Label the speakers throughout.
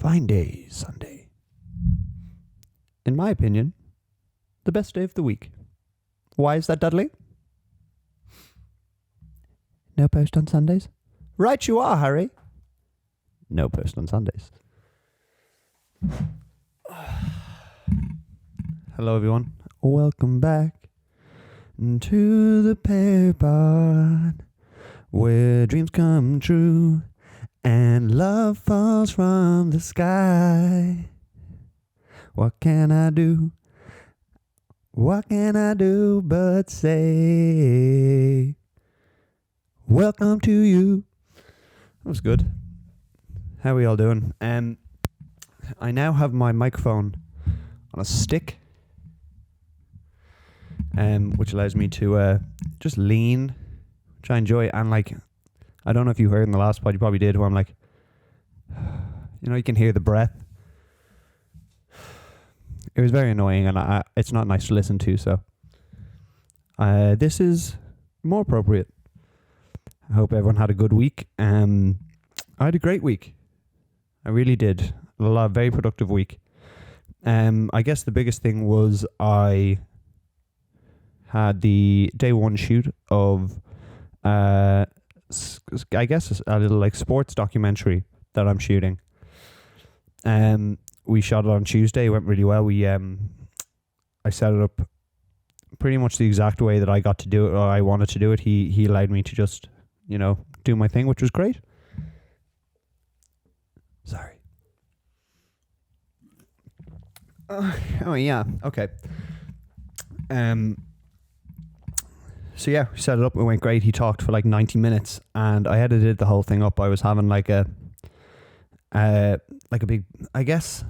Speaker 1: fine day, Sunday. In my opinion, the best day of the week. Why is that, Dudley? No post on Sundays? Right you are, Harry. No post on Sundays. Hello, everyone. Welcome back to the Pear Pod, where dreams come true and love falls from the sky. What can I do? What can I do but say, welcome to you? That was good. How are we all doing? I now have my microphone on a stick, which allows me to just lean, which I enjoy. And I don't know if you heard in the last pod, you probably did, where I'm you can hear the breath. It was very annoying, and it's not nice to listen to, so this is more appropriate. I hope everyone had a good week. I had a great week. I really did. A very productive week. I guess the biggest thing was I had the day one shoot of, I guess, a little sports documentary that I'm shooting. We shot it on Tuesday. It went really well. I set it up pretty much the exact way that I got to do it, or I wanted to do it. He allowed me to just, do my thing, which was great. Sorry. Oh yeah. Okay. So yeah, we set it up. It went great. He talked for 90 minutes, and I edited the whole thing up. I was having a big, I guess,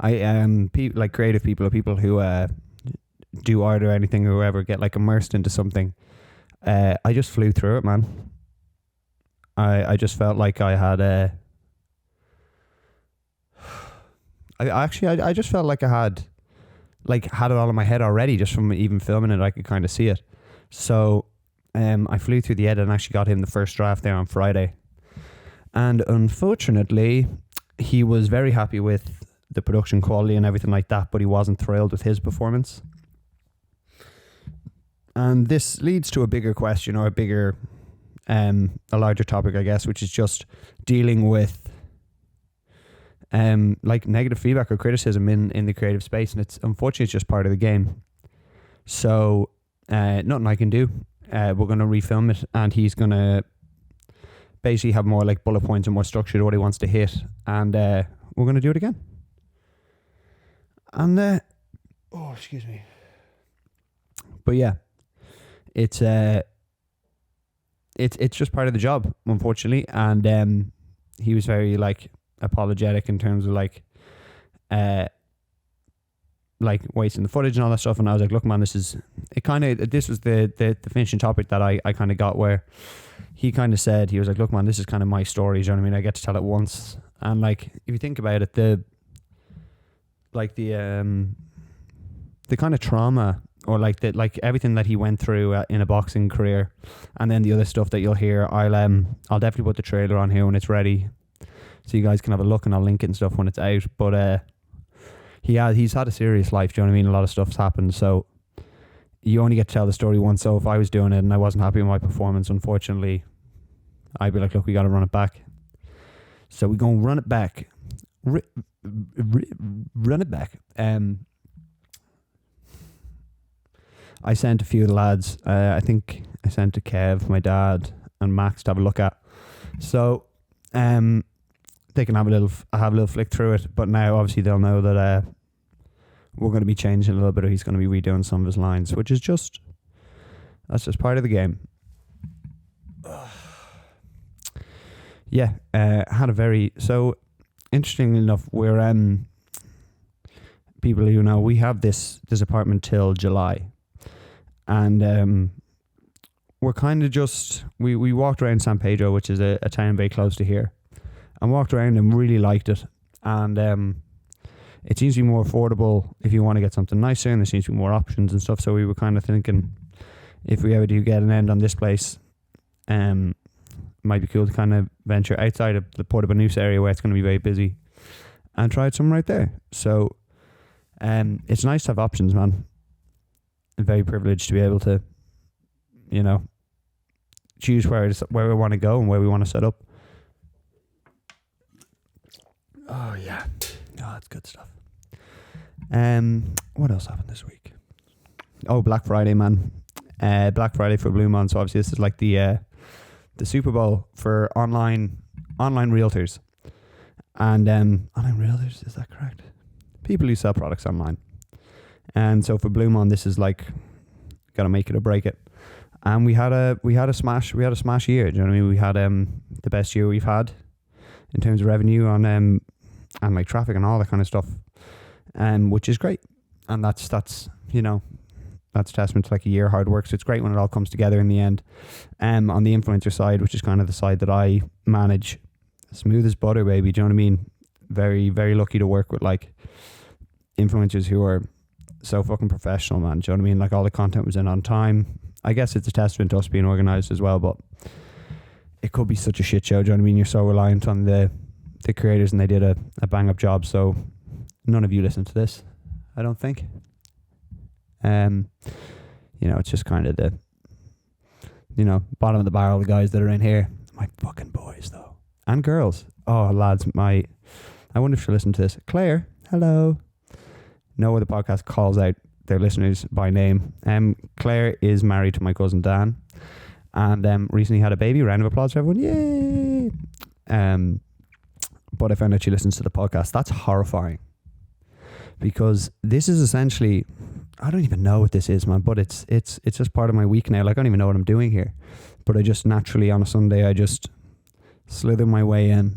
Speaker 1: creative people or people who do art or anything, or whoever get immersed into something. I just flew through it, man. I just felt like I had I just felt like I had it all in my head already, just from even filming it. I could kind of see it. So I flew through the edit and actually got him the first draft there on Friday. And unfortunately, he was very happy with the production quality and everything like that, but he wasn't thrilled with his performance. And this leads to a bigger question, or a larger topic, I guess, which is just dealing with negative feedback or criticism in the creative space. And it's unfortunately it's just part of the game. So nothing I can do. We're going to refilm it, and he's going to basically have more bullet points and more structure to what he wants to hit, and we're going to do it again. And excuse me. But yeah, it's just part of the job, unfortunately. And he was very apologetic in terms of wasting the footage and all that stuff. And I was like, look, man, this was the finishing topic that I kind of got, where he kind of said, he was like, look, man, this is kind of my story. Do you know what I mean? I get to tell it once. And if you think about it, the kind of trauma, or everything that he went through in a boxing career, and then the other stuff that you'll hear, I'll definitely put the trailer on here when it's ready, so you guys can have a look, and I'll link it and stuff when it's out. But he's had a serious life. Do you know what I mean? A lot of stuff's happened, so you only get to tell the story once. So if I was doing it and I wasn't happy with my performance, unfortunately, I'd be like, look, we got to run it back. So we're going to run it back. Run it back. I sent a few of the lads. I think I sent to Kev, my dad, and Max to have a look at. So they can have a little flick through it. But now obviously they'll know that we're going to be changing a little bit, or he's going to be redoing some of his lines, which is that's just part of the game. Yeah, had a very, so interestingly enough, we're people who know, we have this apartment till July, and we're kind of just, we walked around San Pedro, which is a town very close to here, and walked around and really liked it. And it seems to be more affordable if you want to get something nicer, and there seems to be more options and stuff. So we were kind of thinking, if we ever do get an end on this place, might be cool to kind of venture outside of the Porta Banús area where it's going to be very busy and try something right there. So it's nice to have options, man. I'm very privileged to be able to, you know, choose where we want to go and where we want to set up. Oh yeah, that's good stuff. What else happened this week? Oh, Black Friday, man. Black Friday for Blue Mon. So obviously this is like the Super Bowl for online realtors. And online realtors, is that correct? People who sell products online. And so for Blue Mon, this is like, gotta make it or break it. And we had a smash year. Do you know what I mean? We had the best year we've had in terms of revenue on and like traffic and all that kind of stuff. Which is great. And that's you know, that's testament to like a year of hard work. So it's great when it all comes together in the end. On the influencer side, which is kind of the side that I manage, smooth as butter, baby. Do you know what I mean? Very, very lucky to work with like influencers who are so fucking professional, man. Do you know what I mean? Like all the content was in on time. I guess it's a testament to us being organised as well, but it could be such a shit show. Do you know what I mean? You're so reliant on the creators, and they did a bang up job. So none of you listen to this, I don't think. You know, it's just kind of the, you know, bottom of the barrel, the guys that are in here. My fucking boys though. And girls. Oh lads, I wonder if she'll listen to this. Claire, hello. No other podcast calls out their listeners by name. Claire is married to my cousin Dan, and recently had a baby. Round of applause for everyone. Yay. But I found out she listens to the podcast. That's horrifying. Because this is essentially, I don't even know what this is, man, but it's just part of my week now. Like, I don't even know what I'm doing here. But I just naturally, on a Sunday, I just slither my way in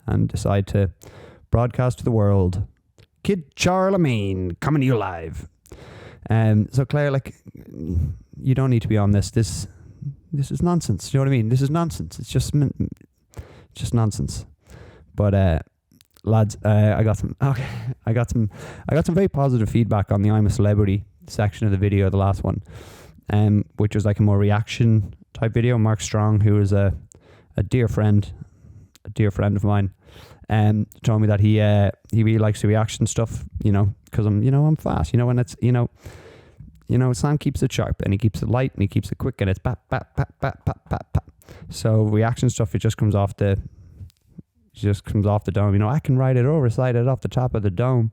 Speaker 1: and decide to broadcast to the world. Kid Charlemagne coming to you live. So Claire, like, you don't need to be on this. This is nonsense. Do you know what I mean? This is nonsense. It's just nonsense. But lads, I got some very positive feedback on the I'm a Celebrity section of the video, the last one, which was like a more reaction type video. Mark Strong, who is a dear friend of mine, told me that he really likes the reaction stuff, you know, because I'm fast, you know, and it's, you know, Sam keeps it sharp and he keeps it light and he keeps it quick, and it's bap bap bap bap bap bap bap. So reaction stuff, it just comes off the dome. You know, I can write it or recite it off the top of the dome.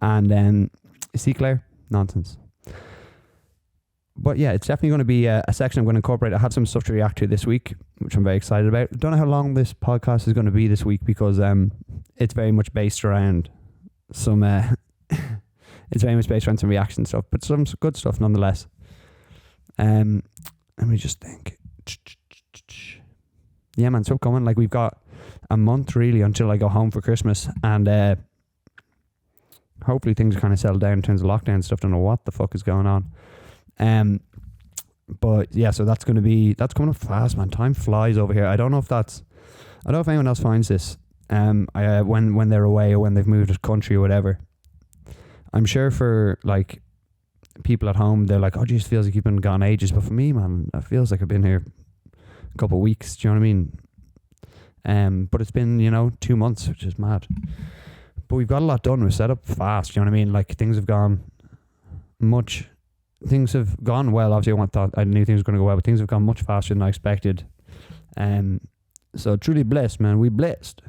Speaker 1: And then, see, Claire, nonsense. But yeah, it's definitely going to be a section I'm going to incorporate. I have some stuff to react to this week, which I'm very excited about. Don't know how long this podcast is going to be this week, because it's very much based around some some reaction stuff, but some good stuff nonetheless. Let me just think. Yeah, man, so coming. Like, we've got a month really until I go home for Christmas, and hopefully things are kind of settled down in terms of lockdown and stuff. Don't know what the fuck is going on. But yeah, so that's coming up fast, man. Time flies over here. I don't know if anyone else finds this when they're away or when they've moved to country or whatever. I'm sure for like people at home, they're like, oh geez, feels like you've been gone ages. But for me, man, it feels like I've been here a couple of weeks. Do you know what I mean? But it's been, 2 months, which is mad. But we've got a lot done. We're set up fast. Do you know what I mean? Like, things have gone well. Obviously, I knew things were going to go well, but things have gone much faster than I expected. So truly blessed, man. We blessed.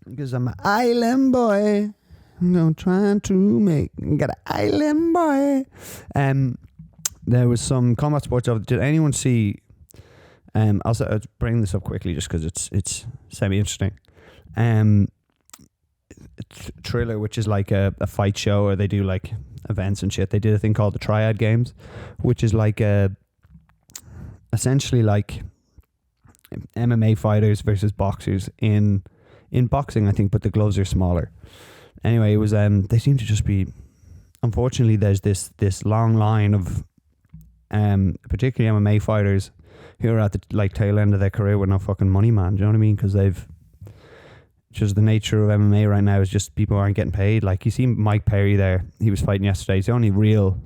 Speaker 1: Because I'm an island boy. I'm trying to got an island boy. There was some combat sports of. Did anyone see? I'll bring this up quickly just because it's semi-interesting. Thriller, which is like a fight show, or they do like events and shit. They did a thing called the Triad Games, which is like essentially like MMA fighters versus boxers in boxing, I think, but the gloves are smaller. Anyway, it was they seem to just be, unfortunately, there's this long line of particularly MMA fighters who are at the like tail end of their career with no fucking money, man. Do you know what I mean? Because they've just, the nature of MMA right now is just people aren't getting paid. Like, you see Mike Perry there, he was fighting yesterday. He's the only real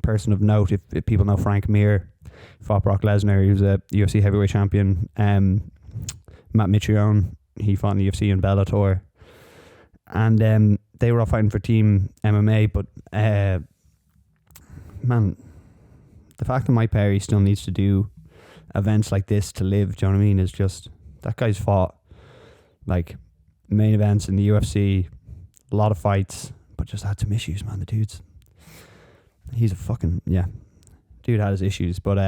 Speaker 1: person of note. If people know Frank Mir, fought Brock Lesnar. He was a UFC heavyweight champion. Matt Mitrione, he fought in the UFC in Bellator. And they were all fighting for Team MMA, but man, the fact that Mike Perry still needs to do events like this to live, do you know what I mean, is just, that guy's fought like main events in the UFC, a lot of fights, but just had some issues, man. He's a fucking, dude had his issues, but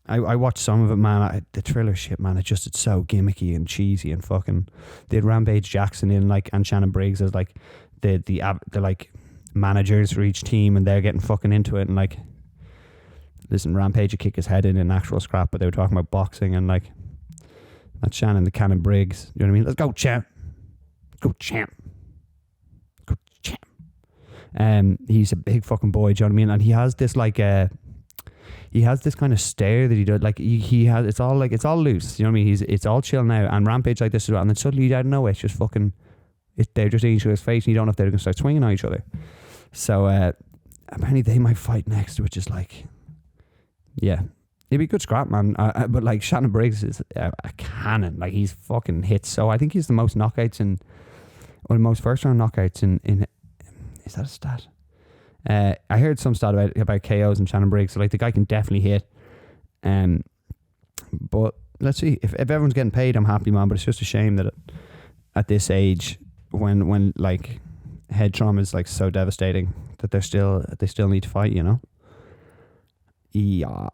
Speaker 1: I watched some of it, man. The Triller shit, man, it's so gimmicky and cheesy and fucking, they had Rampage Jackson in, like, and Shannon Briggs as like the like managers for each team, and they're getting fucking into it, and like, listen, Rampage would kick his head in an actual scrap, but they were talking about boxing, and like, that's Shannon the Cannon Briggs, you know what I mean? Let's go, champ. Go, champ. Go, champ. He's a big fucking boy, do you know what I mean? And he has this like he has this kind of stare that he does, like he has, it's all loose, you know what I mean? It's all chill now, and Rampage like this as well, and then suddenly out of nowhere it's just fucking, they're just in each other's face, and you don't know if they're going to start swinging on each other. So apparently they might fight next, which is like, yeah, it'd be a good scrap, man. But like, Shannon Briggs is a cannon. Like, he's fucking hits. So I think he's the most knockouts or the most first round knockouts in is that a stat? I heard some stat about KOs and Shannon Briggs. So like, the guy can definitely hit. But let's see, if everyone's getting paid, I'm happy, man. But it's just a shame that at this age, when like head trauma is like so devastating, that they still need to fight, you know. Yeah.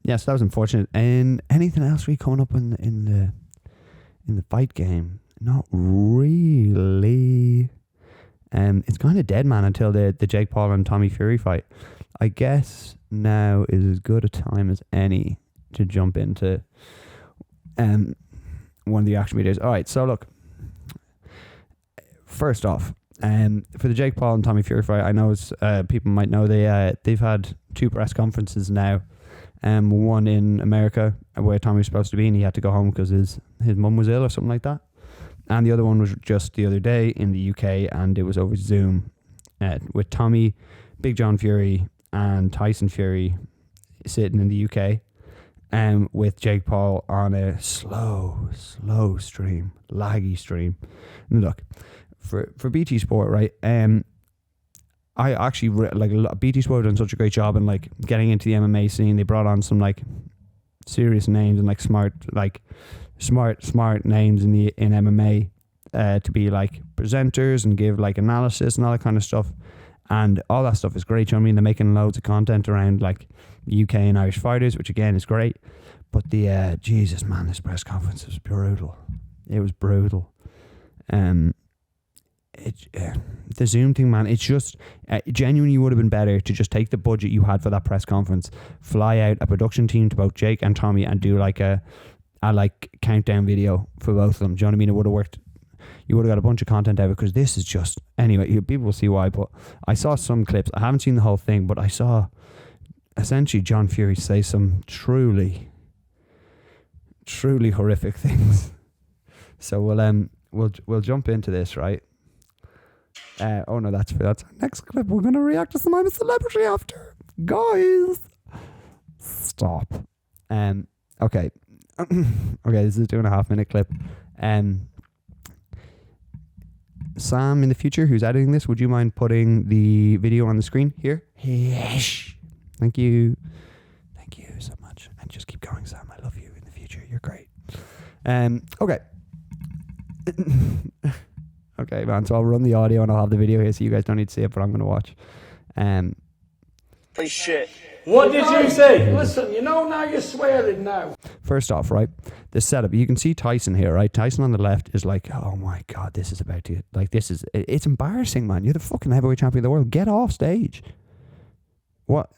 Speaker 1: Yes, that was unfortunate. And anything else really coming up in the fight game? Not really. It's kind of dead, man, until the Jake Paul and Tommy Fury fight. I guess now is as good a time as any to jump into one of the action videos. All right, so look. First off, for the Jake Paul and Tommy Fury fight, I know people might know they've had 2 press conferences now. One in America where Tommy was supposed to be, and he had to go home because his mum was ill or something like that. And the other one was just the other day in the UK, and it was over Zoom with Tommy, Big John Fury, and Tyson Fury sitting in the UK, with Jake Paul on a slow stream, laggy stream. And look, for BT Sport, right? I actually like BT Sport done such a great job in like getting into the MMA scene. They brought on some like serious names and like smart names in MMA to be like presenters and give like analysis and all that kind of stuff. And all that stuff is great. You know what I mean? They're making loads of content around like UK and Irish fighters, which again is great. But the Jesus, man, this press conference was brutal. It was brutal. The Zoom thing, man, it's just genuinely would have been better to just take the budget you had for that press conference, fly out a production team to both Jake and Tommy, and do like a like countdown video for both of them. Do you know what I mean? It would have worked. You would have got a bunch of content out of it, because this is just, anyway, people will see why. But I saw some clips. I haven't seen the whole thing, but I saw essentially John Fury say some truly horrific things. So we'll jump into this, right? Oh no, that's our next clip. We're gonna react to some I'm a Celebrity after. Guys, stop. Okay. Okay, this is a 2.5 minute clip. Sam, in the future, who's editing this, would you mind putting the video on the screen here? Yes. Thank you so much. And just keep going, Sam. I love you in the future. You're great. Okay. Okay, man, so I'll run the audio and I'll have the video here so you guys don't need to see it, but I'm going to watch.
Speaker 2: Shit.
Speaker 3: What did you say? Listen, you know now you're swearing now.
Speaker 1: First off, right, the setup, you can see Tyson here, right? Tyson on the left is like, oh my God, this is about to, like, it's embarrassing, man. You're the fucking heavyweight champion of the world. Get off stage. What?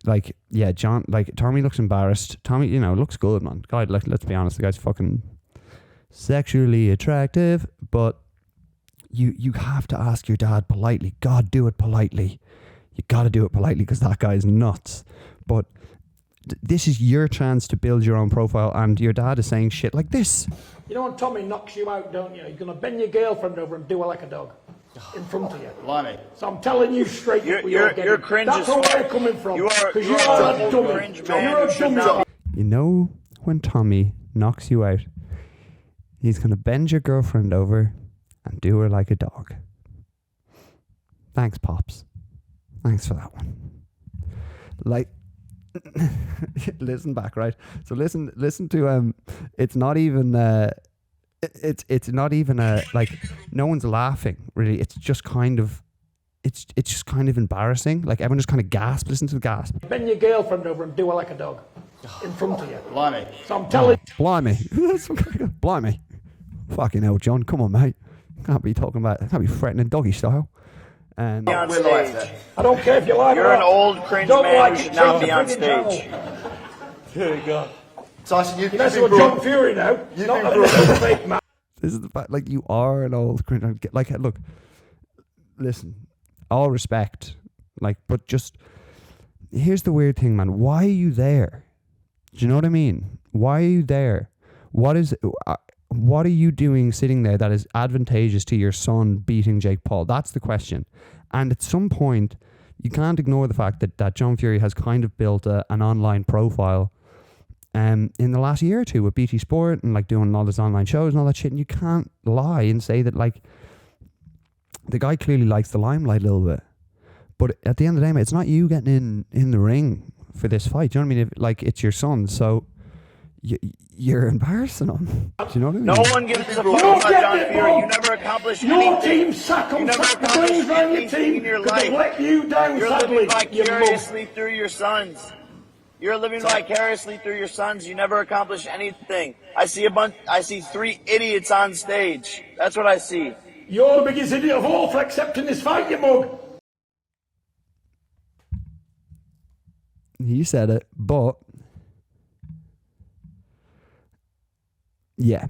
Speaker 1: Like, yeah, John, like, Tommy looks embarrassed. Tommy, you know, looks good, man. God, like, let's be honest, the guy's fucking sexually attractive, but you have to ask your dad politely. God, do it politely. You got to do it politely, because that guy's nuts. But this is your chance to build your own profile, and your dad is saying shit like this.
Speaker 3: You know when Tommy knocks you out, don't you? You're going to bend your girlfriend over and do her like a dog. in front of you.
Speaker 2: Blimey.
Speaker 3: So I'm telling you straight up what
Speaker 2: You're cringe
Speaker 3: That's
Speaker 2: as
Speaker 3: where
Speaker 2: fuck.
Speaker 3: I'm coming from.
Speaker 2: You are
Speaker 3: a dummy.
Speaker 2: cringe man.
Speaker 3: You're a dummy.
Speaker 1: You know when Tommy knocks you out, he's going to bend your girlfriend over and do her like a dog. Thanks, Pops. Thanks for that one. Like, listen back, right? So listen to it's not even it's not even like no one's laughing really. It's just kind of embarrassing. Like everyone just kind of gasps. Listen to the gasp.
Speaker 3: Bend your girlfriend over and do her like a dog in front of you.
Speaker 2: Blimey.
Speaker 3: So I'm telling
Speaker 1: Blimey. Blimey. Fucking hell, John. Come on, mate. Can't be threatening doggy style.
Speaker 2: On stage.
Speaker 3: I don't care if you like
Speaker 2: You're
Speaker 3: it or
Speaker 2: an
Speaker 3: not.
Speaker 2: old cringe
Speaker 3: Don't
Speaker 2: man
Speaker 3: like
Speaker 2: who
Speaker 3: it,
Speaker 2: should not
Speaker 3: change
Speaker 2: be
Speaker 3: the
Speaker 2: on
Speaker 3: friggin'
Speaker 2: stage.
Speaker 3: channel.
Speaker 4: There you go.
Speaker 5: Tyson,
Speaker 3: You're messing with John Fury now. Not a fake man.
Speaker 1: This is the fact. Like you are an old cringe. Like look. Listen. All respect. Like, but just here's the weird thing, man. Why are you there? Do you know what I mean? Why are you there? What are you doing sitting there that is advantageous to your son beating Jake Paul? That's the question. And at some point, you can't ignore the fact that John Fury has kind of built an online profile in the last year or two with BT Sport and like doing all his online shows and all that shit. And you can't lie and say that like the guy clearly likes the limelight a little bit. But at the end of the day, mate, it's not you getting in the ring for this fight. Do you know what I mean? Like it's your son. So you're embarrassing him. Do you know what I mean?
Speaker 2: No one gives a fuck about John Fury. You never accomplished
Speaker 3: Your
Speaker 2: anything.
Speaker 3: team sack
Speaker 2: You
Speaker 3: them,
Speaker 2: never
Speaker 3: sack the
Speaker 2: accomplished
Speaker 3: brains around your
Speaker 2: anything
Speaker 3: team
Speaker 2: in your
Speaker 3: because they
Speaker 2: life.
Speaker 3: let you down,
Speaker 2: You're
Speaker 3: sadly.
Speaker 2: living
Speaker 3: You mug.
Speaker 2: vicariously through your sons. You're living vicariously through your sons. You never accomplished anything. I see 3 idiots on stage. That's what I see.
Speaker 3: You're the biggest idiot of all for accepting this fight, you mug.
Speaker 1: He said it, but yeah.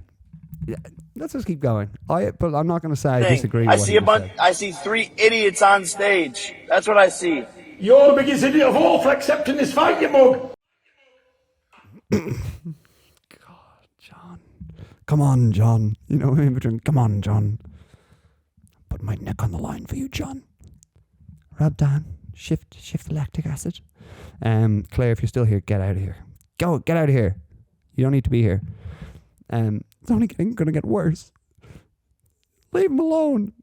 Speaker 1: Let's just keep going. But I'm not going to say I disagree.
Speaker 2: I see 3 idiots on stage. That's what I see.
Speaker 3: You're the biggest idiot of all for accepting this fight, you mug.
Speaker 1: God, John. Come on, John. You know, in between. Come on, John. Put my neck on the line for you, John. Rub down. Shift the lactic acid. Claire, if you're still here, get out of here. Get out of here. You don't need to be here. It's only going to get worse. Leave him alone.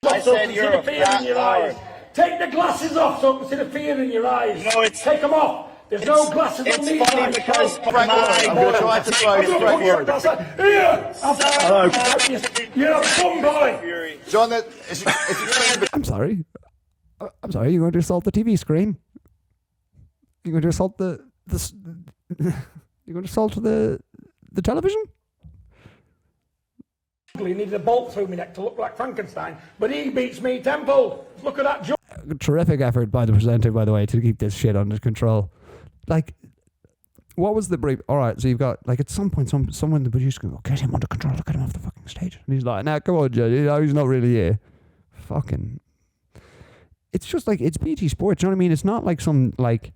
Speaker 2: I said you're a fat liar.
Speaker 3: Take the glasses off so I can see the fear in your eyes.
Speaker 2: No,
Speaker 3: Take them off. There's no glasses on these
Speaker 2: It's funny
Speaker 3: eyes.
Speaker 2: because
Speaker 5: I'm going to try to throw Frank Ward.
Speaker 3: Here! You're a bum boy!
Speaker 5: John, if
Speaker 1: I'm sorry. You're going to assault the TV screen. You're going to assault the you're going to assault the television.
Speaker 3: He needed a bolt through my neck to look like Frankenstein, but he beats me tenfold. Look at that jump.
Speaker 1: Terrific effort by the presenter, by the way, to keep this shit under control. Like, what was the brief? All right, so you've got, like, at some point, someone in the producer goes, get him under control, get him off the fucking stage. And he's like, nah, come on, Joe, you know, he's not really here. Fucking. It's just like, it's BT Sports, you know what I mean? It's not like some, like,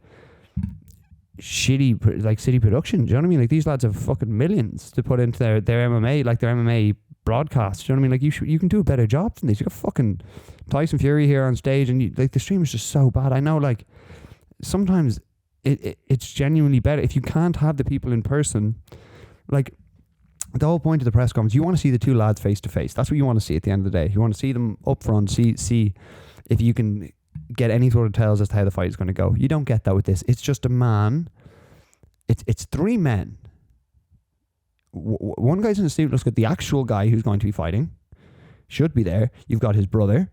Speaker 1: shitty, like, city production, do you know what I mean? Like, these lads have fucking millions to put into their MMA, like, their MMA broadcast, do you know what I mean? Like, you can do a better job than this. You got fucking Tyson Fury here on stage, and like, the stream is just so bad. I know, like, sometimes it's genuinely better if you can't have the people in person. Like, the whole point of the press conference, you want to see the two lads face to face. That's what you want to see at the end of the day. You want to see them up front, see if you can get any sort of tells as to how the fight is going to go. You don't get that with this. It's just a man. It's 3 men. One guy's in the suit, looks like the actual guy who's going to be fighting. Should be there. You've got his brother,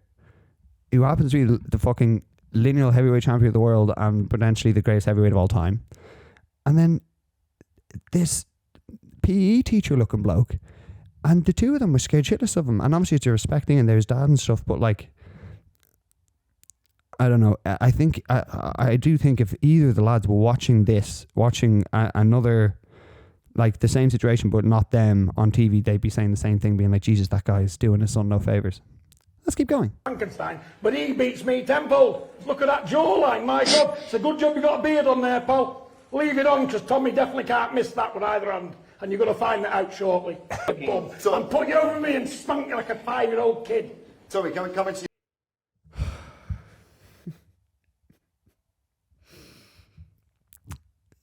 Speaker 1: who happens to be the fucking lineal heavyweight champion of the world and potentially the greatest heavyweight of all time. And then this PE teacher looking bloke. And the two of them were scared shitless of him. And obviously it's respecting and there's dad and stuff, but like, I don't know. I think, I do think if either of the lads were watching another, like the same situation, but not them on TV, they'd be saying the same thing, being like, Jesus, that guy's doing his son no favours. Let's keep going.
Speaker 3: Frankenstein, but he beats me tenfold. Look at that jawline, my God. It's a good job you got a beard on there, pal. Leave it on, because Tommy definitely can't miss that with either hand. And you're going to find that out shortly. Bum. And put you over me and spank you like a 5-year-old kid.
Speaker 5: Tommy, come into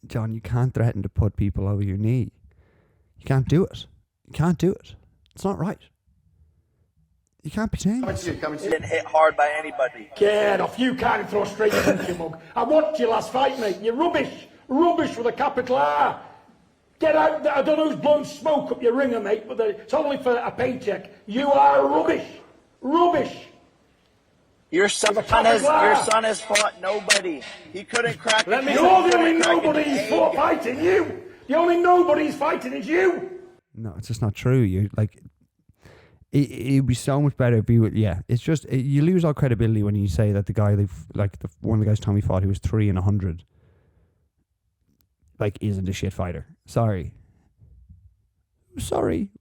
Speaker 1: John, you can't threaten to put people over your knee. You can't do it. You can't do it. It's not right. You can't be saying this.
Speaker 2: Didn't hit hard by anybody.
Speaker 3: Get off. You can't throw straight punch, you mug. I watched your last fight, mate. You're rubbish. Rubbish with a capital R. Get out there. I don't know who's blowing smoke up your ringer, mate, but it's only for a paycheck. You are rubbish. Rubbish.
Speaker 2: Your son has fought nobody. He couldn't crack.
Speaker 3: You're the only nobody he's fighting. You. The only nobody he's fighting is you.
Speaker 1: No, it's just not true. You're like, it'd be so much better if you would. Yeah, it's just you lose all credibility when you say that the guy one of the guys Tommy fought who was 3-100, like isn't a shit fighter. Sorry,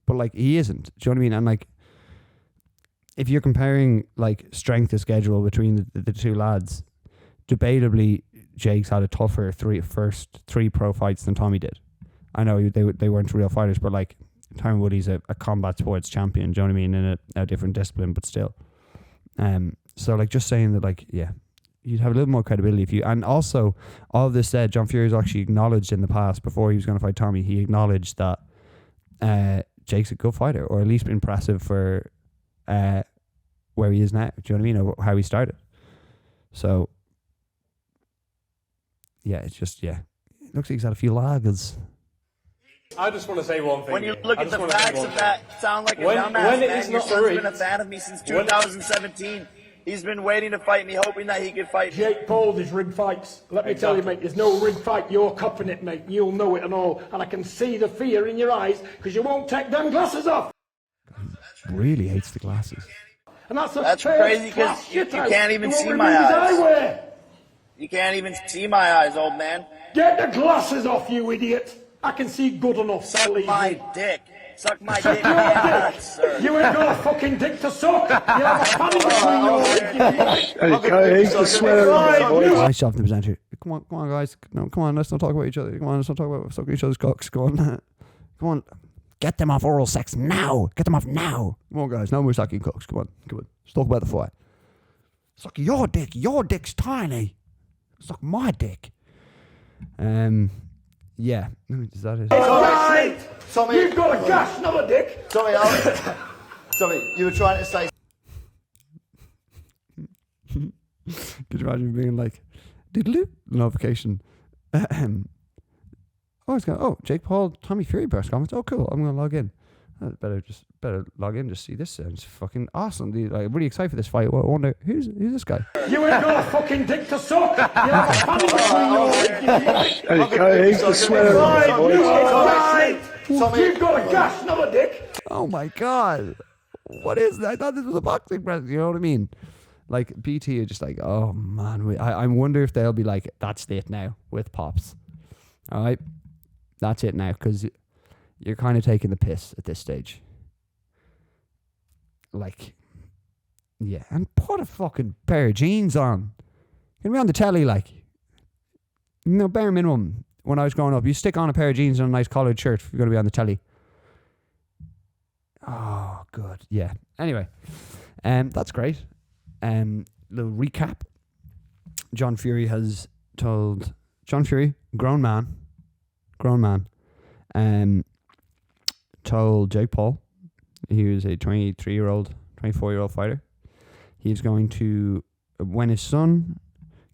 Speaker 1: but like he isn't. Do you know what I mean? And like, if you're comparing like strength of schedule between the two lads, debatably Jake's had a tougher first three pro fights than Tommy did. I know they weren't real fighters, but like Tyron Woody's a combat sports champion. Do you know what I mean? In a different discipline, but still. So like just saying that, like, yeah, you'd have a little more credibility if you. And also, all of this said, John Fury's actually acknowledged in the past, before he was going to fight Tommy, he acknowledged that Jake's a good fighter, or at least impressive for where he is now. Do you know what I mean? Or how he started. So yeah, it's just, yeah, it looks like he's had a few laggards.
Speaker 4: I just want to say one thing.
Speaker 2: When you look at the facts of that, sound like a dumbass,
Speaker 4: when it
Speaker 2: man.
Speaker 4: is
Speaker 2: Your
Speaker 4: not
Speaker 2: son's
Speaker 4: rigged,
Speaker 2: been a fan of me since 2017. He's been waiting to fight me, hoping that he could fight me.
Speaker 3: Jake Paul, there's rigged fights. Let me tell you, mate, there's no rigged fight. You're copping it, mate. You'll know it and all. And I can see the fear in your eyes because you won't take them glasses off.
Speaker 1: Really hates the glasses.
Speaker 3: And that's
Speaker 2: crazy because you can't even see my eyes. You can't even see my eyes, old man.
Speaker 3: Get the glasses off, you idiot. I can see good enough.
Speaker 2: Suck my dick. Suck my dick. Yes, sir.
Speaker 3: You ain't got a fucking dick to suck. You have a fanny between your legs.
Speaker 6: Okay, he's the swearing.
Speaker 1: Nice job, the presenter. Come on, guys. No, come on, let's not talk about each other. Come on, let's not talk about sucking each other's cocks. Go on. Come on. Get them off oral sex now. Get them off now. Come on, guys. No more sucking cocks. Come on. Let's talk about the fight. Suck your dick. Your dick's tiny. Suck my dick. Yeah. Is that it?
Speaker 3: Right.
Speaker 5: Tommy,
Speaker 3: You've got a gash, not a dick.
Speaker 5: Tommy, you were trying to say.
Speaker 1: Could you imagine being like, diddle notification? Jake Paul, Tommy Fury press conference. Oh, cool. I'm going to log in. Better log in to see this. Sounds fucking awesome. I'm really excited for this fight. I wonder who's this guy.
Speaker 3: You ain't got a fucking dick to suck. You have a fanny between your legs.
Speaker 6: Okay, he's the swearing.
Speaker 3: Right. You've got a gash, not a dick.
Speaker 1: Oh my god, what is that? I thought this was a boxing press. You know what I mean? Like BT are just like, oh man. I wonder if they'll be like, that's it now with Pops. All right, that's it now, because you're kind of taking the piss at this stage. Like, yeah, and put a fucking pair of jeans on. You're gonna be on the telly, like, you know, bare minimum. When I was growing up, you stick on a pair of jeans and a nice collared shirt if you're gonna be on the telly. Oh, good, yeah. Anyway, that's great. Little recap. John Fury, grown man, told Jake Paul, he was a 24-year-old fighter. He's going to, when his son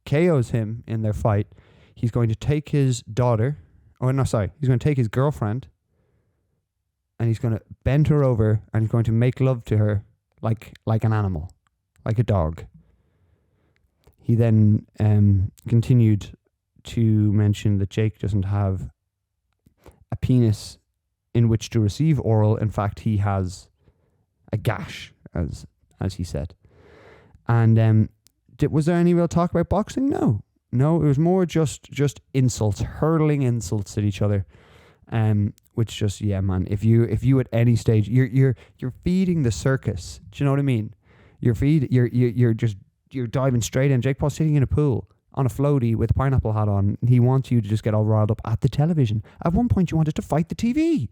Speaker 1: KOs him in their fight, he's going to take his daughter, he's going to take his girlfriend, and he's going to bend her over, and he's going to make love to her like an animal, like a dog. He then continued to mention that Jake doesn't have a penis in which to receive oral. In fact, he has a gash, as he said. And was there any real talk about boxing? No, it was more just insults, hurling insults at each other. Which just, yeah, man. If you at any stage, you're feeding the circus. Do you know what I mean? You're diving straight in. Jake Paul's sitting in a pool on a floaty with a pineapple hat on. He wants you to just get all riled up at the television. At one point, you wanted to fight the TV.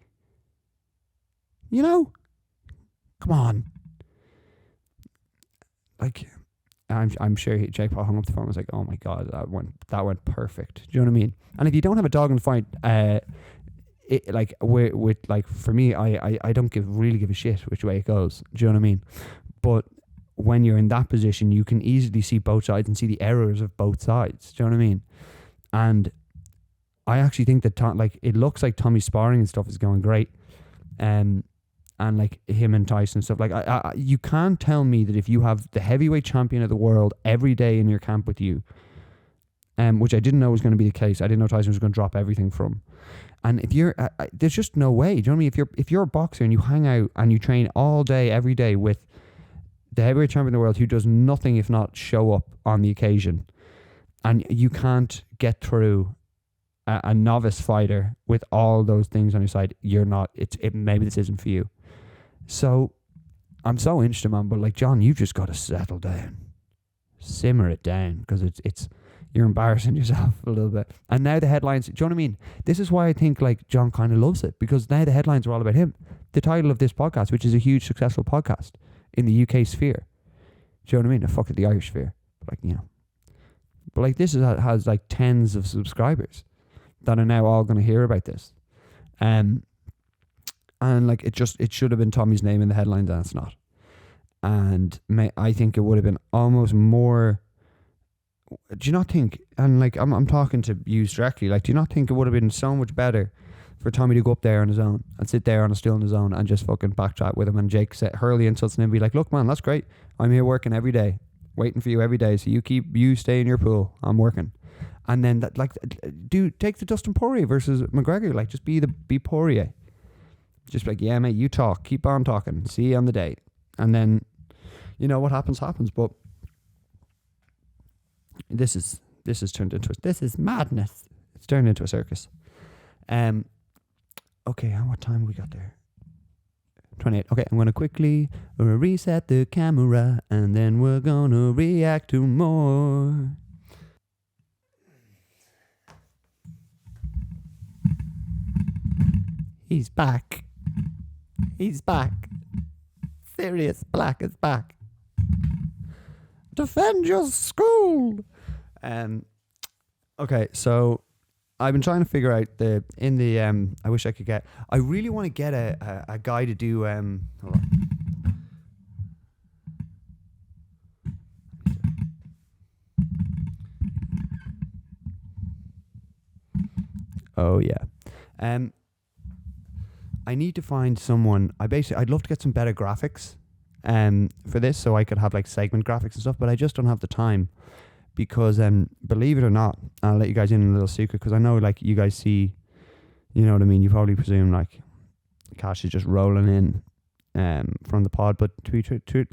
Speaker 1: You know? Come on. like, I'm sure Jake Paul hung up the phone and was like, oh my God, that went perfect. Do you know what I mean? And if you don't have a dog in the fight, like with like for me, I don't really give a shit which way it goes. Do you know what I mean? But when you're in that position, you can easily see both sides and see the errors of both sides. Do you know what I mean? And I actually think that like it looks like Tommy's sparring and stuff is going great, and like him and Tyson and stuff. Like you can't tell me that if you have the heavyweight champion of the world every day in your camp with you, which I didn't know was going to be the case. I didn't know Tyson was going to drop everything from. And if you're, there's just no way. Do you know what I mean? If you're a boxer and you hang out and you train all day, every day with the heavyweight champion of the world who does nothing if not show up on the occasion, and you can't get through a novice fighter with all those things on your side, you're not. Maybe this isn't for you. So I'm so interested, man. But like, John, you just got to settle down, simmer it down, because it's. You're embarrassing yourself a little bit. And now the headlines, do you know what I mean? This is why I think like John kind of loves it, because now the headlines are all about him. The title of this podcast, which is a huge successful podcast in the UK sphere. Do you know what I mean? Fuck it, the Irish sphere. But like, you know. But like this has like tens of subscribers that are now all going to hear about this. And like it should have been Tommy's name in the headlines, and it's not. And I think it would have been almost more. Do you not think, and like I'm talking to you directly, like do you not think it would have been so much better for Tommy to go up there on his own and sit there on a stool on his own and just fucking backchat with him, and Jake hurl the insults and then be like, look man, that's great, I'm here working every day, waiting for you every day, so you stay in your pool, I'm working. And then that, like, take the Dustin Poirier versus McGregor, like just be Poirier, just like, yeah mate, you talk, keep on talking, see you on the day, and then you know what happens. But This is madness. It's turned into a circus. Okay, what time have we got there? 28. Okay, I'm gonna quickly reset the camera, and then we're gonna react to more. He's back. Sirius Black is back. Defend your school. Okay, so I've been trying to figure out I wish I could get. I really want to get a guy to do. Hold on. Oh yeah. I need to find someone. I'd love to get some better graphics. For this, so I could have like segment graphics and stuff, but I just don't have the time, because believe it or not, I'll let you guys in a little secret, because I know like you guys see, you know what I mean, you probably presume like cash is just rolling in from the pod, but to be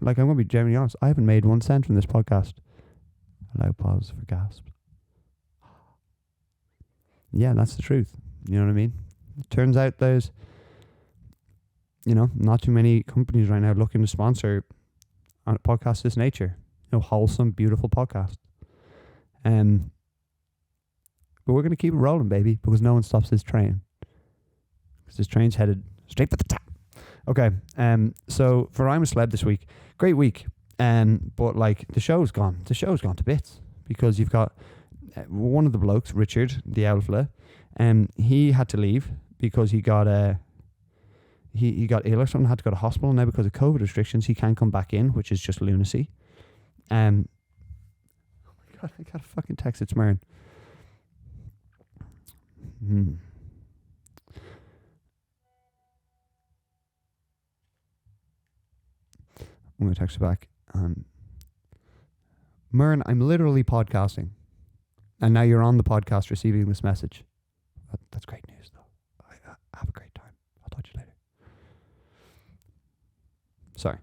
Speaker 1: like, I'm gonna be genuinely honest, I haven't made 1 cent from this podcast. Allow pause for gasp. Yeah, that's the truth. You know what I mean? It turns out there's, you know, not too many companies right now looking to sponsor on a podcast of this nature. You know, wholesome, beautiful podcast. But we're going to keep it rolling, baby, because no one stops this train. Because this train's headed straight for the top. Okay, so for I'm A Celeb this week, great week. But like the show's gone to bits, because you've got one of the blokes, Richard, the Owlfla, he had to leave because he got He got ill or something, had to go to hospital. Now because of COVID restrictions, he can't come back in, which is just lunacy. Oh my God, I got a fucking text. It's Mern. I'm going to text you back. Mern, I'm literally podcasting. And now you're on the podcast receiving this message. That's great news, though. Have a great time. I'll talk to you later. Sorry.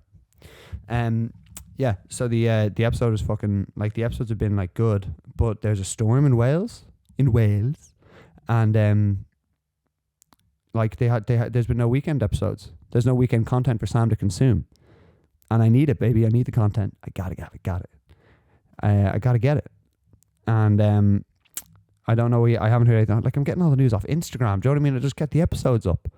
Speaker 1: Yeah, so the episode is fucking, like, the episodes have been like good, but there's a storm in Wales, and like there's been no weekend episodes. There's no weekend content for Sam to consume, and I need it, baby. I need the content. I gotta get it. I gotta get it, and I don't know. I haven't heard anything. Like, I'm getting all the news off Instagram. Do you know what I mean? I just get the episodes up.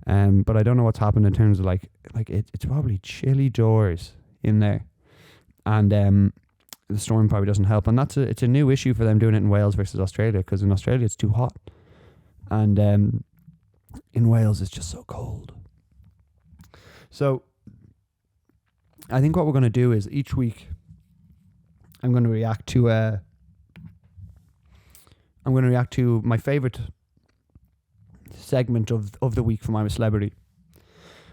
Speaker 1: But I don't know what's happened in terms of like it's probably chilly doors in there, and the storm probably doesn't help. And it's a new issue for them doing it in Wales versus Australia, because in Australia it's too hot, and in Wales it's just so cold. So I think what we're going to do is each week I'm going to react to my favorite segment of the week from I'm a Celebrity,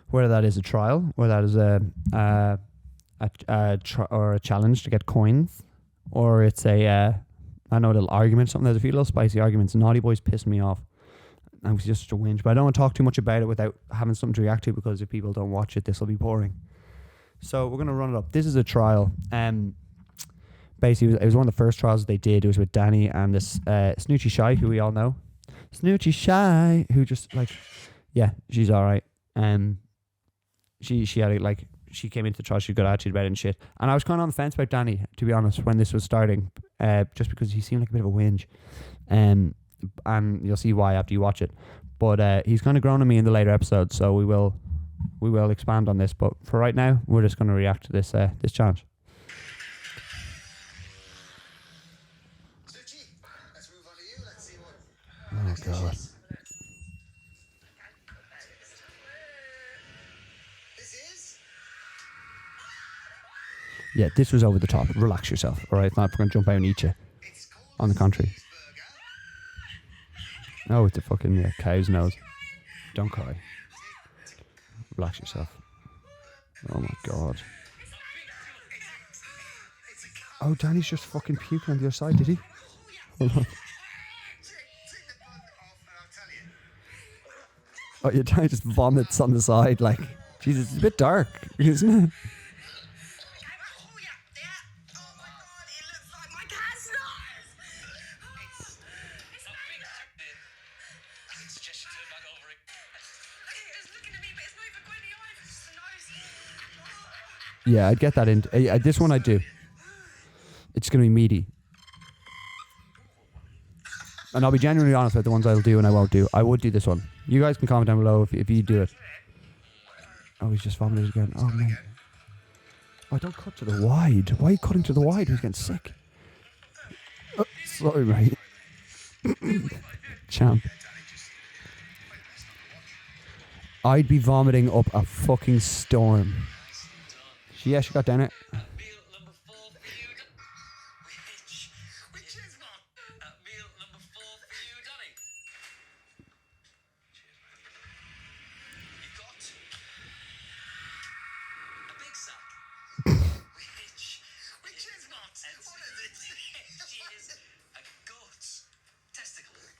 Speaker 1: whether that is a trial, or that is a challenge to get coins, or it's a little argument, something. There's a few little spicy arguments. Naughty Boy's pissing me off. I was just a whinge, but I don't want to talk too much about it without having something to react to, because if people don't watch it, this will be boring. So we're going to run it up. This is a trial. Basically, it was one of the first trials they did. It was with Danny and this Snoochie Shy, who we all know. Snoochie Shy, who just she's all right. She had she came into the trial, she got attitude about it and shit. And I was kind of on the fence about Danny, to be honest, when this was starting, just because he seemed like a bit of a whinge. And you'll see why after you watch it. But he's kind of grown on me in the later episodes, so we will expand on this. But for right now, we're just going to react to this challenge. Oh God. Yeah, this was over the top. Relax yourself, all right? It's not going to jump out and eat you. On the contrary. Oh, it's a fucking cow's nose. Don't cry. Relax yourself. Oh my God. Oh, Danny's just fucking puking on the other side, did he? Hold on. Oh, your Danny just vomits on the side, like, Jesus, it's a bit dark, isn't it? Yeah, I'd get that in. This one I do. It's going to be meaty. And I'll be genuinely honest about the ones I'll do and I won't do. I would do this one. You guys can comment down below if you do it. Oh, he's just vomited again. Oh, man. Oh, don't cut to the wide. Why are you cutting to the wide? He's getting sick. Oh, sorry, mate. Champ. I'd be vomiting up a fucking storm. Yeah, she got down it.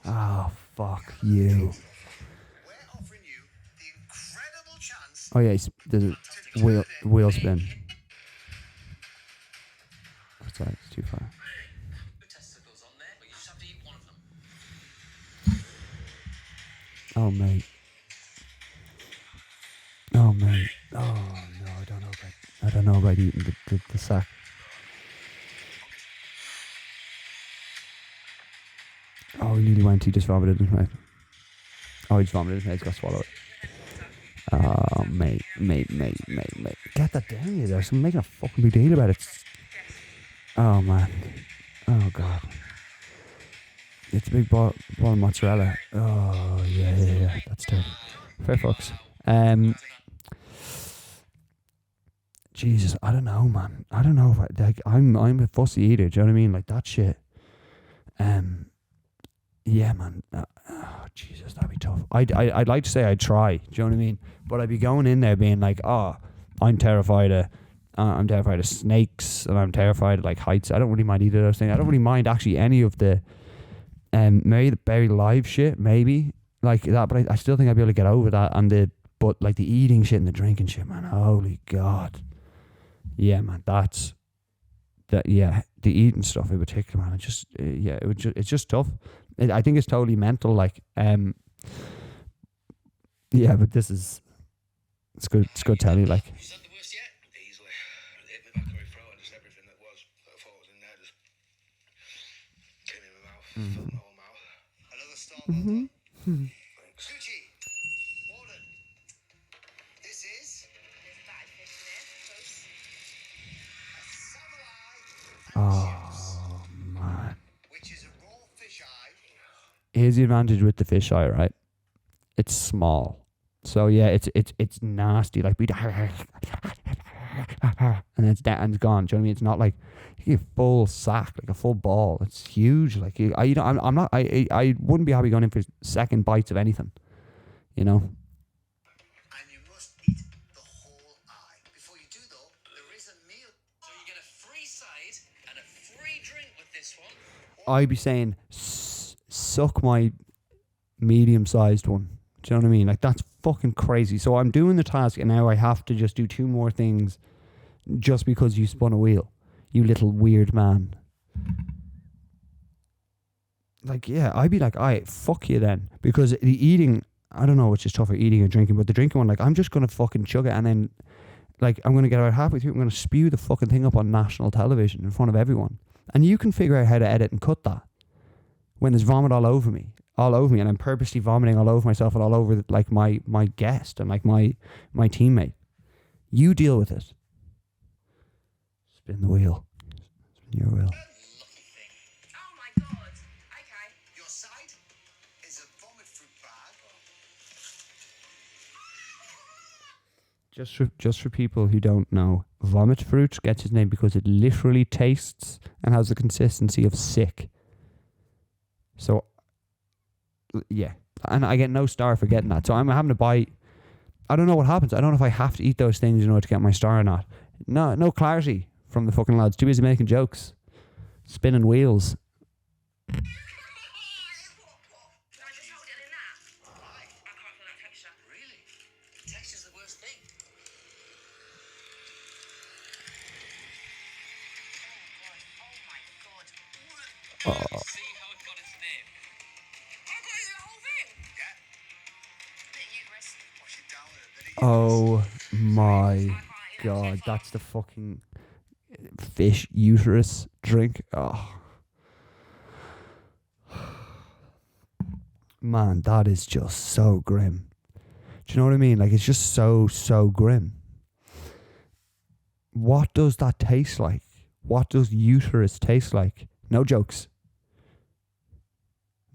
Speaker 1: Oh, fuck you. Oh yeah, there's a wheel spin. Sorry, it's too far. Oh mate. Oh mate. Oh no, I don't know about eating the sack. Oh, he nearly went. He just vomited in his mouth. Oh, he just vomited in his mouth. He's got to swallow it. Oh, mate. Get that down you there. I'm making a fucking big deal about it. Oh, man. Oh, God. It's a big ball of mozzarella. Oh, yeah. That's terrible. Fair fucks. Jesus, I don't know, man. I don't know if I'm a fussy eater. Do you know what I mean? Like that shit. Yeah, man. Oh, Jesus, that'd be tough. I'd like to say I'd try. Do you know what I mean? But I'd be going in there being like, I'm terrified of snakes, and I'm terrified of like heights. I don't really mind either of those things. I don't really mind actually any of the maybe the buried alive shit, maybe like that. But I still think I'd be able to get over that. But like the eating shit and the drinking shit, man. Holy God. Yeah, man. Yeah, the eating stuff in particular, man. It's just tough. I think it's totally mental. Like, yeah, but it's good telling. Like,
Speaker 7: Is that the worst yet? Easily. It hit me back on my throat and just everything that I thought was in there just came in my mouth, filled my whole mouth. Another storm. Thanks. Gucci, Warden, this is a salmon
Speaker 1: here's the advantage with the fisheye, right? It's small. So yeah, it's nasty. Like we and it's dead and it's gone. Do you know what I mean? It's not like you get a full sack, like a full ball. It's huge. Like I wouldn't be happy going in for second bites of anything. You know.
Speaker 7: And you must eat the whole eye. Before you do though, there is a meal. So you get a free side and a free drink with this one.
Speaker 1: I'd be saying suck my medium-sized one. Do you know what I mean? Like, that's fucking crazy. So I'm doing the task and now I have to just do 2 more things just because you spun a wheel. You little weird man. Like, yeah, I'd be like, alright, fuck you then. Because the eating, I don't know which is tougher, eating or drinking, but the drinking one, like, I'm just going to fucking chug it and then, like, I'm going to get about halfway through, I'm going to spew the fucking thing up on national television in front of everyone. And you can figure out how to edit and cut that when there's vomit all over me, and I'm purposely vomiting all over myself and all over like my guest and like my teammate. You deal with it. Spin the wheel. Spin your wheel.
Speaker 7: Lucky thing.
Speaker 8: Oh my god. Okay.
Speaker 7: Your side is a vomit fruit bag.
Speaker 1: Just for people who don't know, vomit fruit gets its name because it literally tastes and has the consistency of sick. So, yeah. And I get no star for getting that. So I'm having to buy... I don't know what happens. I don't know if I have to eat those things in order to get my star or not. No clarity from the fucking lads. Too busy making jokes. Spinning wheels.
Speaker 8: Can I just hold it in that? I can't feel that texture.
Speaker 7: Really? Texture's the worst thing.
Speaker 8: Oh my god.
Speaker 7: See how it got its name?
Speaker 8: I got it the whole thing.
Speaker 7: Yeah.
Speaker 8: Bit of uterus.
Speaker 7: Wash it down with a bit of
Speaker 1: Oh my god. That's the fucking fish uterus drink. Oh. Man, that is just so grim. Do you know what I mean? Like, it's just so grim. What does that taste like? What does uterus taste like? No jokes.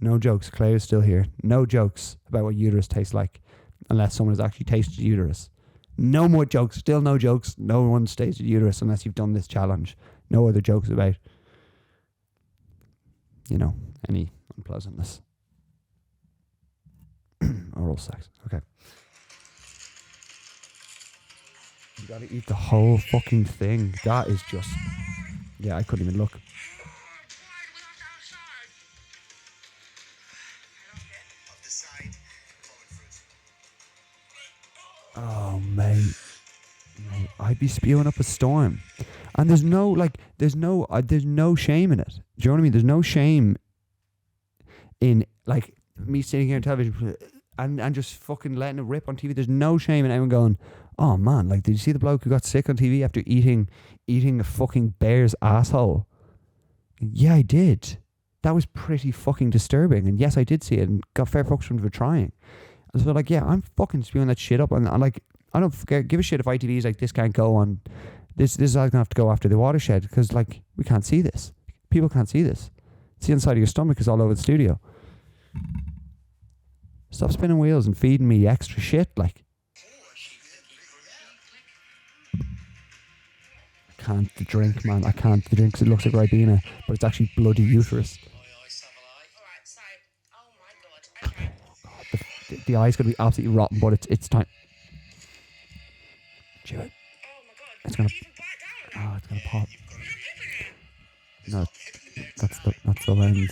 Speaker 1: No jokes. Claire's still here. No jokes about what uterus tastes like unless someone has actually tasted uterus. No more jokes. Still no jokes. No one's tasted uterus unless you've done this challenge. No other jokes about, you know, any unpleasantness. Oral sex. Okay. You gotta eat the whole fucking thing. That is just... Yeah, I couldn't even look.
Speaker 7: of the side vomit fruit.
Speaker 1: Oh, mate. I'd be spewing up a storm. And there's no shame in it. Do you know what I mean? There's no shame in, like, me sitting here on television and just fucking letting it rip on TV. There's no shame in anyone going, oh man, like, did you see the bloke who got sick on TV after eating a fucking bear's asshole? Yeah, I did. That was pretty fucking disturbing. And yes, I did see it and got fair fucks from for trying. And so, like, yeah, I'm fucking spewing that shit up. And I'm like, I don't give a shit if ITV is like, this can't go on. This is going to have to go after the watershed because, like, we can't see this. People can't see this. It's the inside of your stomach is all over the studio. Stop spinning wheels and feeding me extra shit, like. I can't drink, man. I can't drink because it looks like Ribena, but it's actually bloody uterus.
Speaker 8: Alright, so, oh my god. Okay.
Speaker 1: The eye's going to be absolutely rotten, but it's time. Chew it.
Speaker 8: Oh my god.
Speaker 1: It's gonna.
Speaker 8: Even bite down.
Speaker 1: Oh, it's gonna pop.
Speaker 8: You're
Speaker 1: No,
Speaker 8: pipping it.
Speaker 1: that's the lens.
Speaker 8: Wait,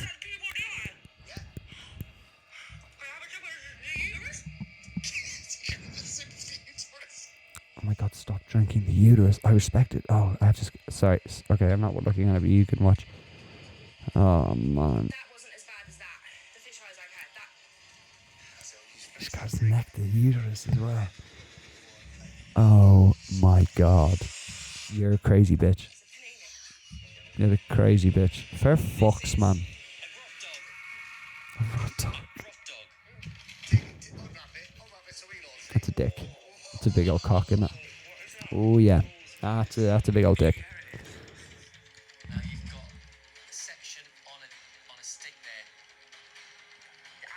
Speaker 8: how much of it is the uterus?
Speaker 1: Oh my god, stop drinking the uterus. I respect it. Oh, I have to... Sorry. Okay, I'm not looking at it, but you can watch. Oh, man.
Speaker 8: That wasn't as bad as that. The fish eyes I had.
Speaker 1: She's got his neck, the uterus as well. Oh my god. You're a crazy bitch. You're a crazy bitch. Fair fucks, man. A rock dog. That's a dick. It's a big old cock, isn't it? Oh yeah. That's a big old dick.
Speaker 7: Now you've got a section on a stick there.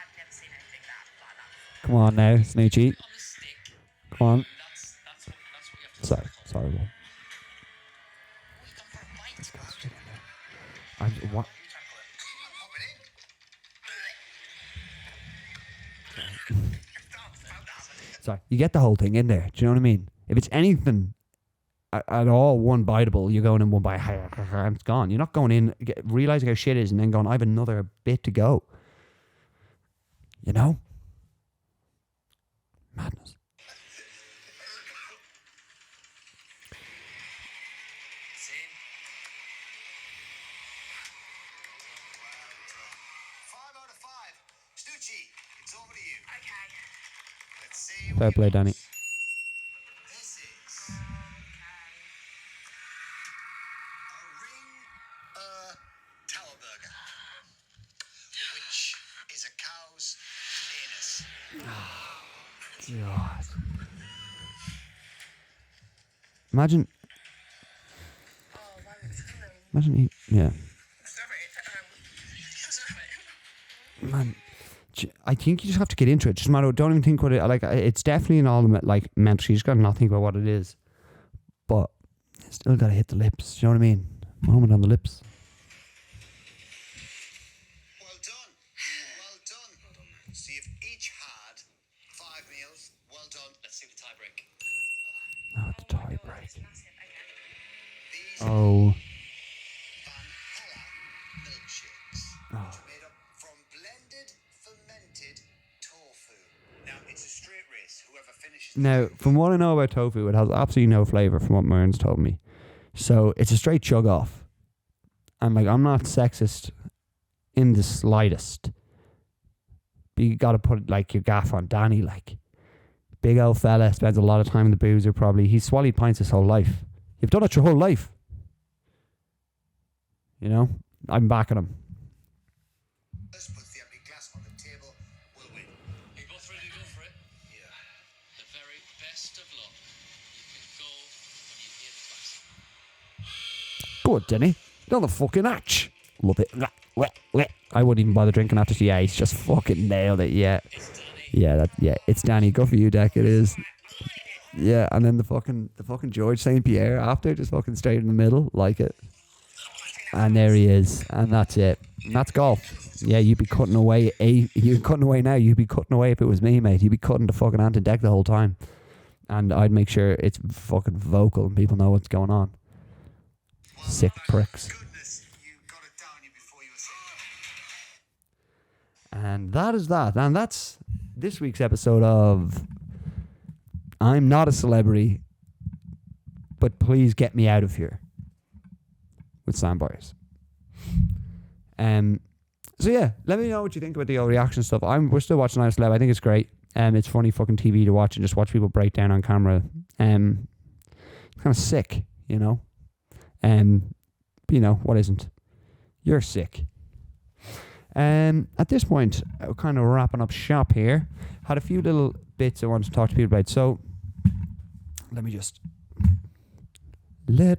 Speaker 8: I've never seen anything like that.
Speaker 1: Come on now, Snoochie.
Speaker 9: On the stick.
Speaker 1: Come on.
Speaker 9: That's what you have to
Speaker 1: Sorry, Will.
Speaker 9: We've gone for a bite.
Speaker 1: What? Sorry, you get the whole thing in there. Do you know what I mean? If it's anything at all one biteable, you're going in one bite, and it's gone. You're not going in, realizing how shit is, and then going, I have another bit to go. You know? Madness.
Speaker 7: Scene. 5 out of 5. Snoochie, it's over to you.
Speaker 8: Okay.
Speaker 7: Let's see.
Speaker 1: Fair play, Danny.
Speaker 7: This is a ring tower burger, which is a cow's anus.
Speaker 1: God. Imagine yeah. Man, I think you just have to get into it. Just matter. Don't even think what it like. It's definitely an element like mental. You just gotta not think about what it is, but you still gotta hit the lips. You know what I mean? Moment on the lips.
Speaker 7: Well done. Well done. So you've each had 5 meals. Well done. Let's see the tie break.
Speaker 1: Oh, the tie break.
Speaker 7: These
Speaker 1: Oh.
Speaker 7: Van Hella milkshakes, which are made up from blended fermented tofu. Now it's a straight race. Whoever finishes.
Speaker 1: Now, from what I know about tofu, it has absolutely no flavour from what Mern's told me. So it's a straight chug off. And like, I'm not sexist in the slightest. But you gotta put like your gaff on Danny, like. Big old fella, spends a lot of time in the boozer probably. He's swallowed pints his whole life. You've done it your whole life. You know? I'm backing him.
Speaker 7: First puts the empty glass on the table will win.
Speaker 9: You both ready to go for it?
Speaker 7: Yeah.
Speaker 9: The very best of luck. You can go when you hear the class.
Speaker 1: Good, Danny. You're on the fucking hatch. Love it. I wouldn't even bother drinking after. Yeah, he's just fucking nailed it. Yeah. Yeah, it's Danny. Go for you, Deck. It is. Yeah, and then the fucking George St. Pierre after, just fucking straight in the middle, like it. And there he is, and that's it. And that's golf. Yeah, you'd be cutting away. You're cutting away now. You'd be cutting away if it was me, mate. You'd be cutting the fucking ante deck the whole time, and I'd make sure it's fucking vocal and people know what's going on. Sick pricks.
Speaker 7: Goodness, you got it down you before you were sick.
Speaker 1: And that is that. And that's this week's episode of I'm Not a Celebrity, but please get me out of here with Sam Byers. So yeah, let me know what you think about the old reaction stuff. We're still watching I'm A Celeb. I think it's great. It's funny fucking TV to watch and just watch people break down on camera. It's kind of sick, you know. But you know what isn't? You're sick. At this point, we're kind of wrapping up shop here. Had a few little bits I wanted to talk to people about. So let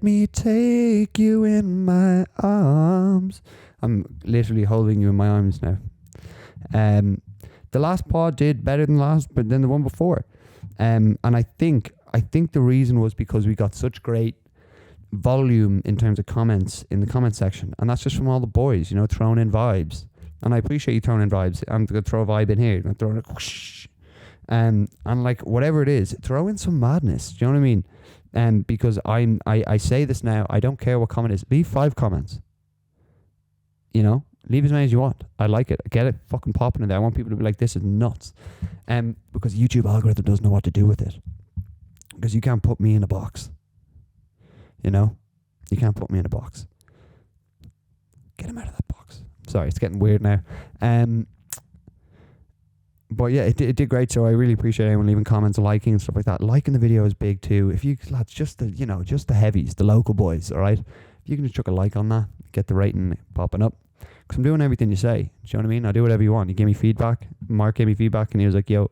Speaker 1: me take you in my arms. I'm literally holding you in my arms now. The last pod did better than the one before. And I think the reason was because we got such great volume in terms of comments in the comment section, and that's just from all the boys, you know, throwing in vibes. And I appreciate you throwing in vibes. I'm gonna throw a vibe in here. I'm throwing a whoosh. And like whatever it is, throw in some madness. Do you know what I mean? Because I say this now, I don't care what comment it is. Leave 5 comments. You know, leave as many as you want. I like it. Get it fucking popping in there. I want people to be like, this is nuts. Because YouTube algorithm doesn't know what to do with it. Because you can't put me in a box. You know, you can't put me in a box. Get him out of that box. Sorry, it's getting weird now. But yeah, it did great. So I really appreciate anyone leaving comments and liking and stuff like that. Liking the video is big too. If you lads, just the heavies, the local boys, all right. If you can just chuck a like on that, get the rating popping up. Because I'm doing everything you say. Do you know what I mean? I do whatever you want. You give me feedback. Mark gave me feedback, and he was like, "Yo,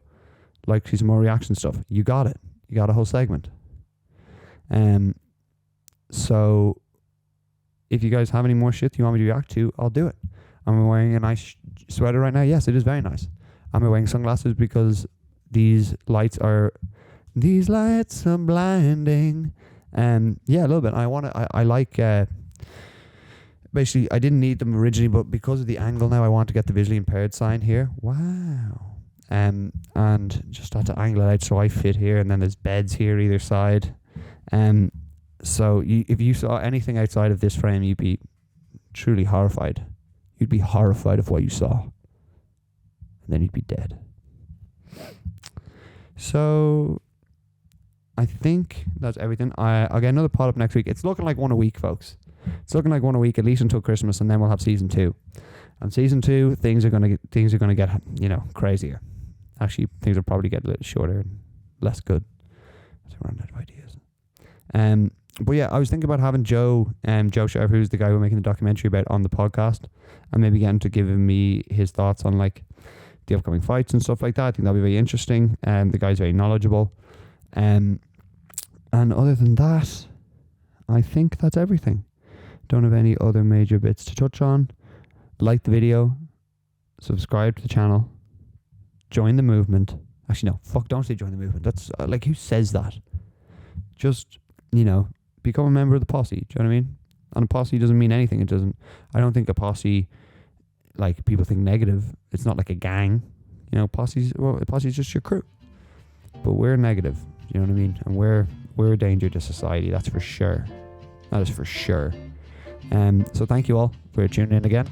Speaker 1: like see some more reaction stuff." You got it. You got a whole segment. So if you guys have any more shit you want me to react to, I'll do it. I'm wearing a nice sweater right now. Yes, it is very nice. Am I wearing sunglasses because these lights are blinding? Yeah, a little bit. I like, basically, I didn't need them originally, but because of the angle now, I want to get the visually impaired sign here. Wow. And just had to angle it out so I fit here, and then there's beds here either side. So if you saw anything outside of this frame, you'd be truly horrified. You'd be horrified of what you saw. And then you'd be dead. So I think that's everything. I'll get another pod up next week. It's looking like one a week, folks. It's looking like one a week, at least until Christmas, and then we'll have season 2. And season 2, things are gonna get crazier. Actually, things will probably get a little shorter and less good. So we're running out of ideas. But yeah, I was thinking about having Joe Sharp, who's the guy we're making the documentary about, on the podcast, and maybe getting to give me his thoughts on like the upcoming fights and stuff like that. I think that'll be very interesting. The guy's very knowledgeable. And other than that, I think that's everything. Don't have any other major bits to touch on. Like the video, subscribe to the channel, join the movement. Actually, no, don't say join the movement. That's like, who says that? Just, become a member of the posse. Do you know what I mean? And a posse doesn't mean anything. I don't think a posse, like, people think negative. It's not like a gang. A posse is just your crew. But we're negative. You know what I mean? And we're a danger to society. That's for sure. That is for sure. So thank you all for tuning in again.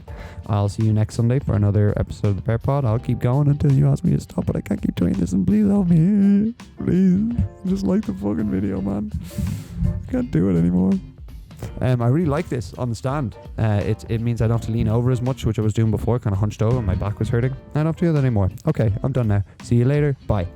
Speaker 1: I'll see you next Sunday for another episode of the Pear Pod. I'll keep going until you ask me to stop, but I can't keep doing this, and please help me. Please. Just like the fucking video, man. I can't do it anymore. I really like this on the stand. It means I don't have to lean over as much, which I was doing before, kind of hunched over, and my back was hurting. I don't have to do that anymore. Okay, I'm done now. See you later. Bye.